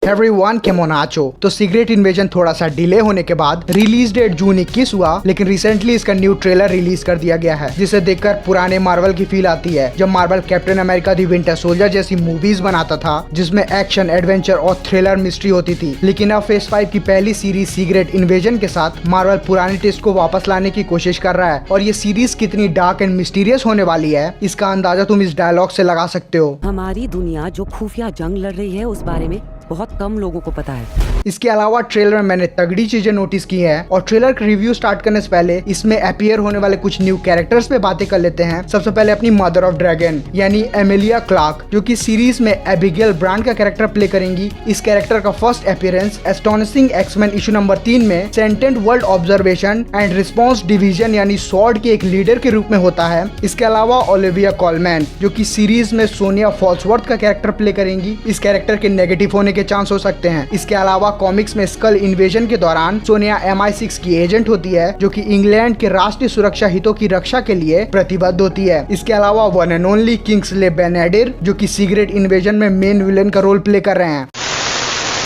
Everyone केमोनाचो। तो secret invasion थोड़ा सा डिले होने के बाद रिलीज डेट जून 21 हुआ, लेकिन रिसेंटली इसका न्यू ट्रेलर रिलीज कर दिया गया है, जिसे देखकर पुराने मार्वल की फील आती है। जब मार्वल कैप्टन अमेरिका दी विंटर सोल्जर जैसी मूवीज बनाता था जिसमें एक्शन, एडवेंचर और थ्रिलर मिस्ट्री होती थी, लेकिन अब फेज 5 की पहली सीरीज सीक्रेट इन्वेजन के साथ मार्वल पुराने टेस्ट को वापस लाने की कोशिश कर रहा है। और ये सीरीज कितनी डार्क एंड मिस्टीरियस होने वाली है, इसका अंदाजा तुम इस डायलॉग से लगा सकते हो। हमारी दुनिया जो खुफिया जंग लड़ रही है उस बारे में बहुत कम लोगों को पता है। इसके अलावा ट्रेलर में मैंने तगड़ी चीजें नोटिस की है, और ट्रेलर का रिव्यू स्टार्ट करने से पहले इसमें अपीयर होने वाले कुछ न्यू कैरेक्टर्स पे बातें कर लेते हैं। सबसे पहले अपनी मदर ऑफ ड्रैगन यानी एमिलिया क्लार्क, जो कि सीरीज में एबिगेल ब्रांड का कैरेक्टर प्ले करेंगी। इस कैरेक्टर का first appearance astonishing X Men issue number 3 में scented world observation and response division यानी सॉर्ड के एक लीडर के रूप में होता है। इसके अलावा ओलिविया कोलमैन, जो कि सीरीज में सोनिया फॉल्सवर्थ का कैरेक्टर प्ले करेंगी। इस कैरेक्टर के नेगेटिव होने के चांस हो सकते हैं। इसके अलावा कॉमिक्स में स्कल इन्वेजन के दौरान सोनिया MI6 की एजेंट होती है, जो कि इंग्लैंड के राष्ट्रीय सुरक्षा हितों की रक्षा के लिए प्रतिबद्ध होती है। इसके अलावा one and only Kingsley Ben-Adir, जो कि सीक्रेट इन्वेजन में मेन विलेन का रोल प्ले कर रहे हैं।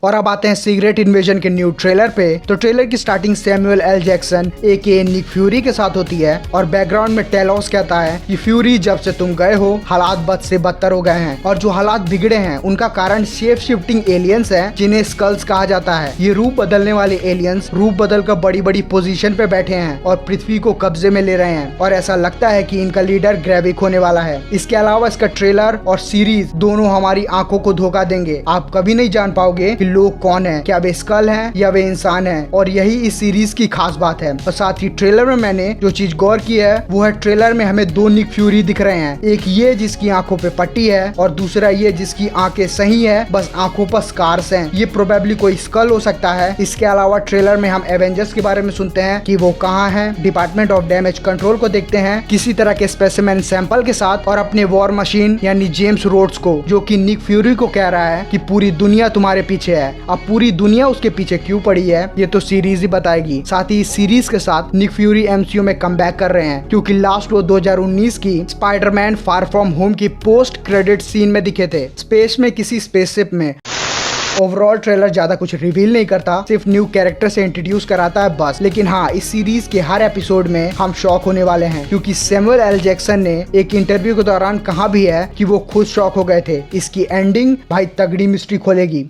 और अब आते हैं सीक्रेट इन्वेजन के न्यू ट्रेलर पे। तो ट्रेलर की starting Samuel L Jackson AKA Nick Fury के साथ होती है, और बैकग्राउंड में टेलोस कहता है कि फ्यूरी, जब से तुम गए हो हालात बद से बदतर हो गए हैं, और जो हालात बिगड़े हैं उनका कारण शेप शिफ्टिंग एलियंस हैं, जिन्हें स्कल्स कहा जाता है। ये रूप बदलने वाले एलियंस रूप बदल कर बड़ी बड़ी पोजीशन पे बैठे हैं और पृथ्वी को कब्जे में ले रहे हैं, और ऐसा लगता है कि इनका लीडर ग्रेविक होने वाला है। इसके अलावा इसका ट्रेलर और सीरीज दोनों हमारी आंखों को धोखा देंगे। आप कभी नहीं जान पाओगे कि लोग कौन है, क्या वे स्कल हैं या वे इंसान हैं, और यही इस सीरीज की खास बात है। और साथ ही ट्रेलर में मैंने जो चीज गौर की है वो है ट्रेलर में हमें दो निक फ्यूरी दिख रहे हैं। एक ये जिसकी आंखों पे पट्टी है, और दूसरा ये जिसकी आंखें सही है, बस आंखों पर स्कार्स हैं। ये प्रोबेबली कोई स्कल हो सकता है। इसके अलावा ट्रेलर में हम एवेंजर्स के बारे में सुनते हैं कि वो कहाँ हैं, डिपार्टमेंट ऑफ डैमेज कंट्रोल को देखते हैं किसी तरह के स्पेसिमेन सैंपल के साथ, और अपने वॉर मशीन यानी जेम्स रोड्स को, जो कि निक फ्यूरी को कह रहा है कि पूरी दुनिया तुम्हारे पीछे है। अब पूरी दुनिया उसके पीछे क्यों पड़ी है ये तो सीरीज ही बताएगी। साथ ही इस सीरीज के साथ निक फ्यूरी MCU में कमबैक कर रहे हैं, क्योंकि लास्ट वो 2019 की स्पाइडरमैन फार फ्रॉम होम की पोस्ट क्रेडिट सीन में दिखे थे, स्पेस में किसी स्पेसशिप में। ओवरऑल ट्रेलर ज्यादा कुछ रिवील नहीं करता, सिर्फ न्यू कैरेक्टर से इंट्रोड्यूस कराता है बस। लेकिन हाँ, इस सीरीज के हर एपिसोड में हम शॉक होने वाले हैं, क्योंकि सैमुअल एल जैक्सन ने एक इंटरव्यू के दौरान कहा भी है कि वो खुद शॉक हो गए थे। इसकी एंडिंग भाई तगड़ी मिस्ट्री खोलेगी।